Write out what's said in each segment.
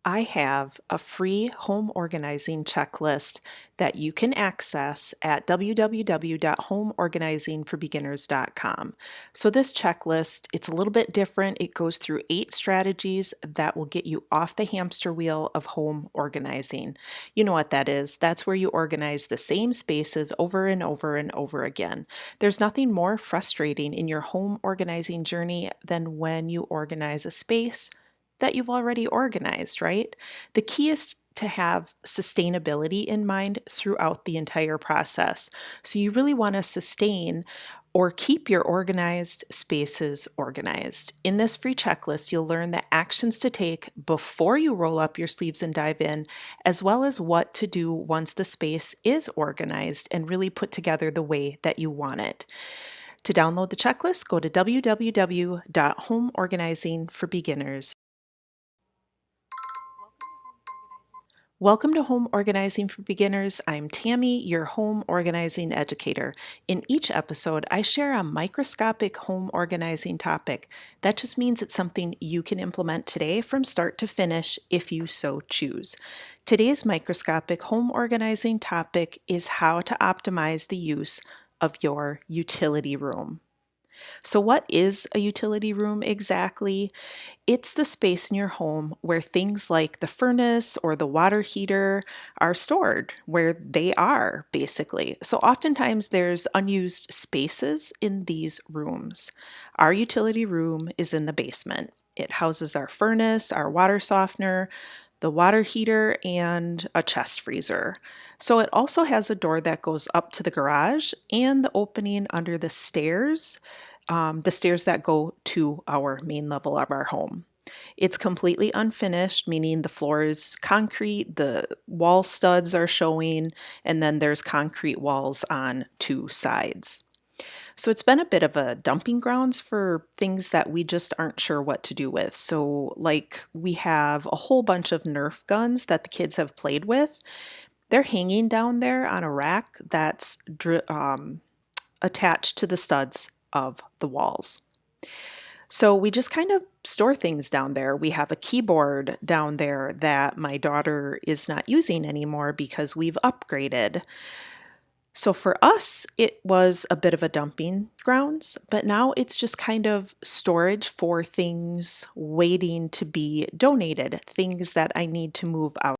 I have a free home organizing checklist that you can access at www.homeorganizingforbeginners.com. So this checklist, it's a little bit different. It goes through 8 strategies that will get you off the hamster wheel of home organizing. You know what that is. That's where you organize the same spaces over and over and over again. There's nothing more frustrating in your home organizing journey than when you organize a space that you've already organized, right? The key is to have sustainability in mind throughout the entire process. So you really want to sustain or keep your organized spaces organized. In this free checklist, you'll learn the actions to take before you roll up your sleeves and dive in, as well as what to do once the space is organized and really put together the way that you want it. To download the checklist, go to www.homeorganizingforbeginners. Welcome to Home Organizing for Beginners. I'm Tammy, your home organizing educator. In each episode, I share a microscopic home organizing topic. That just means it's something you can implement today from start to finish if you so choose. Today's microscopic home organizing topic is how to optimize the use of your utility room. So, what is a utility room exactly? It's the space in your home where things like the furnace or the water heater are stored, where they are basically. So, oftentimes there's unused spaces in these rooms. Our utility room is in the basement. It houses our furnace, our water softener, the water heater, and a chest freezer. So it also has a door that goes up to the garage and the opening under the stairs that go to our main level of our home. It's completely unfinished, meaning the floor is concrete, the wall studs are showing, and then there's concrete walls on 2 sides. So it's been a bit of a dumping grounds for things that we just aren't sure what to do with. So, like, we have a whole bunch of Nerf guns that the kids have played with. They're hanging down there on a rack that's attached to the studs of the walls. So we just kind of store things down there. We have a keyboard down there that my daughter is not using anymore because we've upgraded. So for us, it was a bit of a dumping grounds, but now it's just kind of storage for things waiting to be donated, things that I need to move out.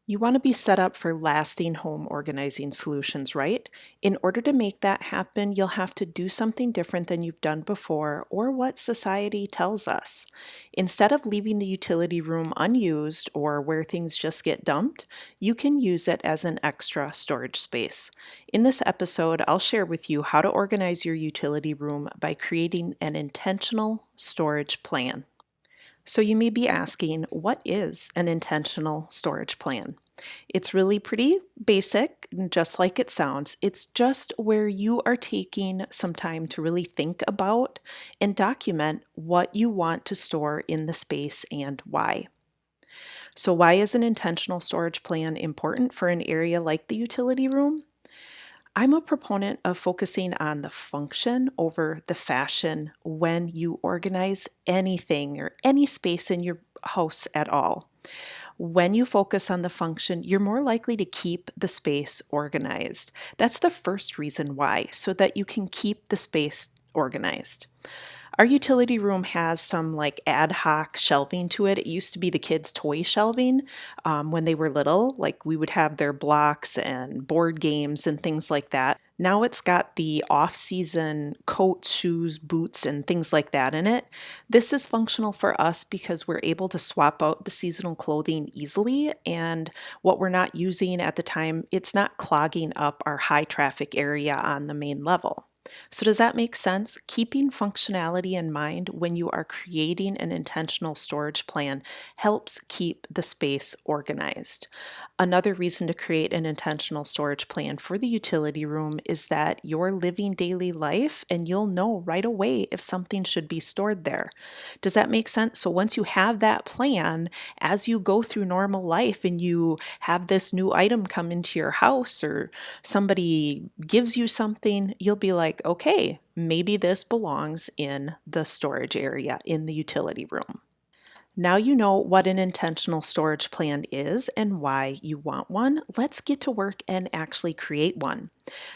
You want to be set up for lasting home organizing solutions, right? In order to make that happen, you'll have to do something different than you've done before or what society tells us. Instead of leaving the utility room unused or where things just get dumped, you can use it as an extra storage space. In this episode, I'll share with you how to organize your utility room by creating an intentional storage plan. So you may be asking, what is an intentional storage plan? It's really pretty basic, just like it sounds. It's just where you are taking some time to really think about and document what you want to store in the space and why. So, why is an intentional storage plan important for an area like the utility room? I'm a proponent of focusing on the function over the fashion when you organize anything or any space in your house at all. When you focus on the function, you're more likely to keep the space organized. That's the first reason why, so that you can keep the space organized. Our utility room has some like ad hoc shelving to it. It used to be the kids' toy shelving when they were little. Like we would have their blocks and board games and things like that. Now it's got the off season coats, shoes, boots, and things like that in it. This is functional for us because we're able to swap out the seasonal clothing easily. And what we're not using at the time, it's not clogging up our high traffic area on the main level. So, does that make sense? Keeping functionality in mind when you are creating an intentional storage plan helps keep the space organized. Another reason to create an intentional storage plan for the utility room is that you're living daily life and you'll know right away if something should be stored there. Does that make sense? So, once you have that plan, as you go through normal life and you have this new item come into your house or somebody gives you something, you'll be like, okay, maybe this belongs in the storage area in the utility room. Now you know what an intentional storage plan is and why you want one. Let's get to work and actually create one.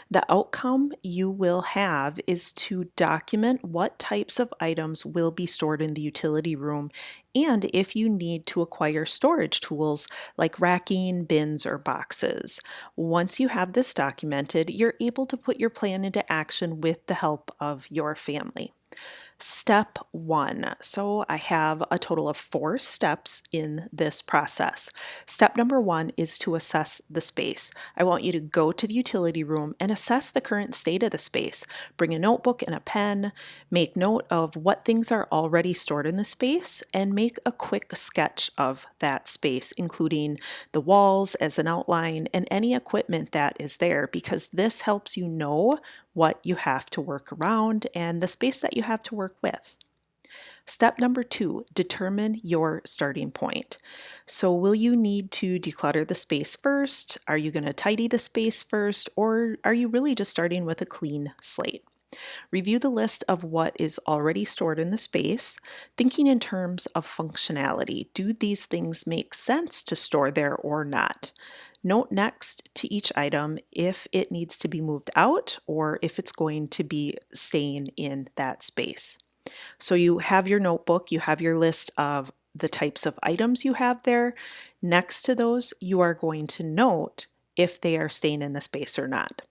The outcome you will have is to document what types of items will be stored in the utility room and if you need to acquire storage tools like racking, bins, or boxes. Once you have this documented, you're able to put your plan into action with the help of your family. Step one. So I have a total of 4 steps in this process. Step number one is to assess the space. I want you to go to the utility room and assess the current state of the space. Bring a notebook and a pen, make note of what things are already stored in the space, and make a quick sketch of that space, including the walls as an outline and any equipment that is there, because this helps you know what you have to work around and the space that you have to work with. Step number two, determine your starting point. So, will you need to declutter the space first? Are you going to tidy the space first? Or are you really just starting with a clean slate? Review the list of what is already stored in the space, thinking in terms of functionality. Do these things make sense to store there or not? Note next to each item if it needs to be moved out or if it's going to be staying in that space. So you have your notebook, you have your list of the types of items you have there. Next to those, you are going to note if they are staying in the space or not.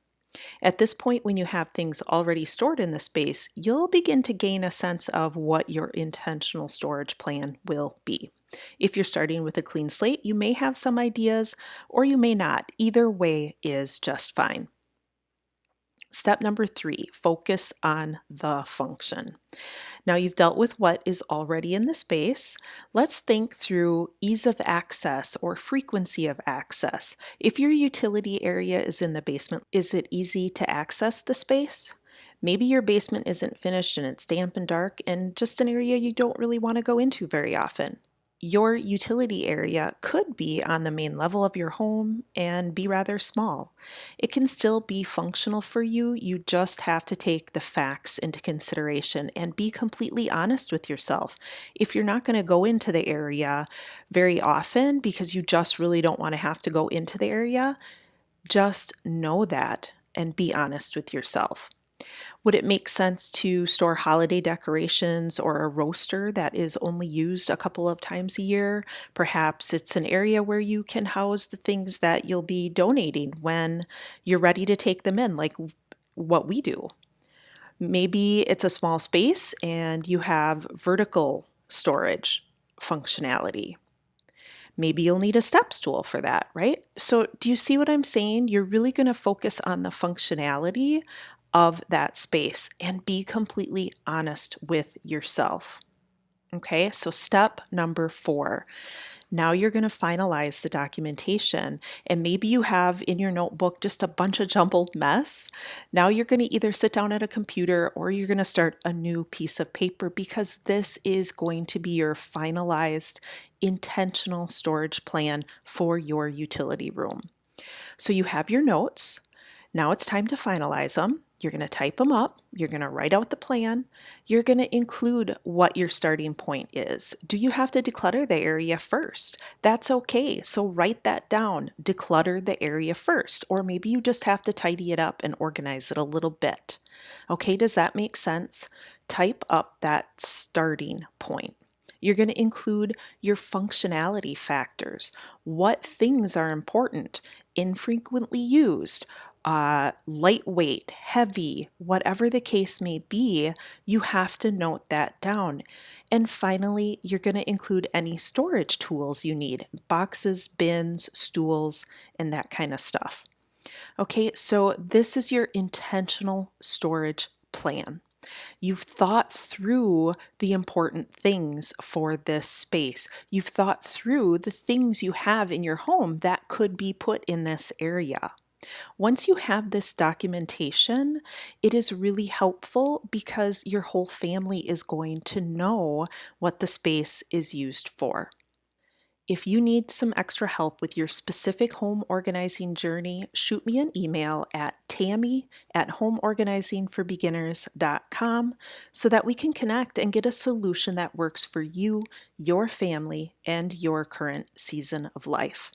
At this point, when you have things already stored in the space, you'll begin to gain a sense of what your intentional storage plan will be. If you're starting with a clean slate, you may have some ideas or you may not. Either way is just fine. Step number three, focus on the function. Now you've dealt with what is already in the space. Let's think through ease of access or frequency of access. If your utility area is in the basement, is it easy to access the space? Maybe your basement isn't finished and it's damp and dark and just an area you don't really want to go into very often. Your utility area could be on the main level of your home and be rather small. It can still be functional for you. You just have to take the facts into consideration and be completely honest with yourself. If you're not going to go into the area very often because you just really don't want to have to go into the area, just know that and be honest with yourself. Would it make sense to store holiday decorations or a roaster that is only used a couple of times a year? Perhaps it's an area where you can house the things that you'll be donating when you're ready to take them in, like what we do. Maybe it's a small space and you have vertical storage functionality. Maybe you'll need a step stool for that, right? So, do you see what I'm saying? You're really going to focus on the functionality of that space and be completely honest with yourself. Okay, so step number 4. Now you're going to finalize the documentation, and maybe you have in your notebook just a bunch of jumbled mess. Now you're going to either sit down at a computer or you're going to start a new piece of paper because this is going to be your finalized intentional storage plan for your utility room. So you have your notes. Now it's time to finalize them. You're going to type them up. You're going to write out the plan. You're going to include what your starting point is. Do you have to declutter the area first? That's okay. So write that down. Declutter the area first. Or maybe you just have to tidy it up and organize it a little bit. Okay, does that make sense? Type up that starting point. You're going to include your functionality factors. What things are important, infrequently used, lightweight, heavy, whatever the case may be, you have to note that down. And finally, you're going to include any storage tools you need, boxes, bins, stools, and that kind of stuff. Okay, so this is your intentional storage plan. You've thought through the important things for this space. You've thought through the things you have in your home that could be put in this area. Once you have this documentation, it is really helpful because your whole family is going to know what the space is used for. If you need some extra help with your specific home organizing journey, shoot me an email at tammy@homeorganizingforbeginners.com so that we can connect and get a solution that works for you, your family, and your current season of life.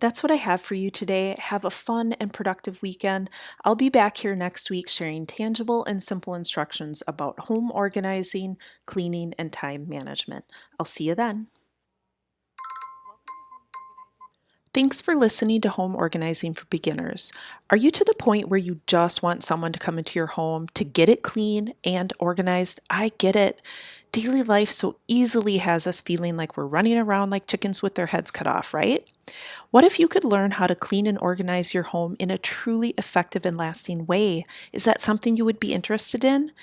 That's what I have for you today. Have a fun and productive weekend. I'll be back here next week sharing tangible and simple instructions about home organizing, cleaning, and time management. I'll see you then. Thanks for listening to Home Organizing for Beginners. Are you to the point where you just want someone to come into your home to get it clean and organized? I get it. Daily life so easily has us feeling like we're running around like chickens with their heads cut off, right? What if you could learn how to clean and organize your home in a truly effective and lasting way? Is that something you would be interested in?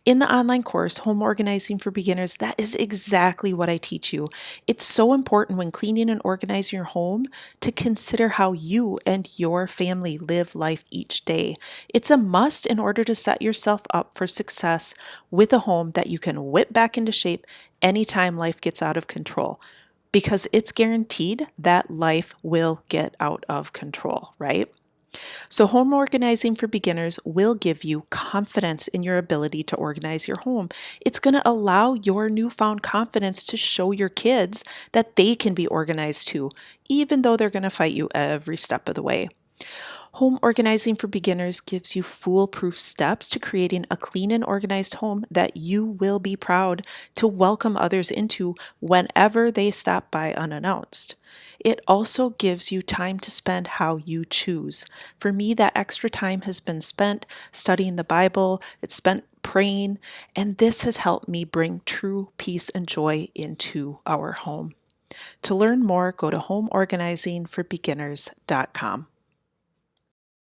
In the online course, Home Organizing for Beginners, that is exactly what I teach you. It's so important when cleaning and organizing your home to consider how you and your family live life each day. It's a must in order to set yourself up for success with a home that you can whip back into shape anytime life gets out of control. Because it's guaranteed that life will get out of control, right? So, home organizing for beginners will give you confidence in your ability to organize your home. It's going to allow your newfound confidence to show your kids that they can be organized too, even though they're going to fight you every step of the way. Home Organizing for Beginners gives you foolproof steps to creating a clean and organized home that you will be proud to welcome others into whenever they stop by unannounced. It also gives you time to spend how you choose. For me, that extra time has been spent studying the Bible, it's spent praying, and this has helped me bring true peace and joy into our home. To learn more, go to homeorganizingforbeginners.com.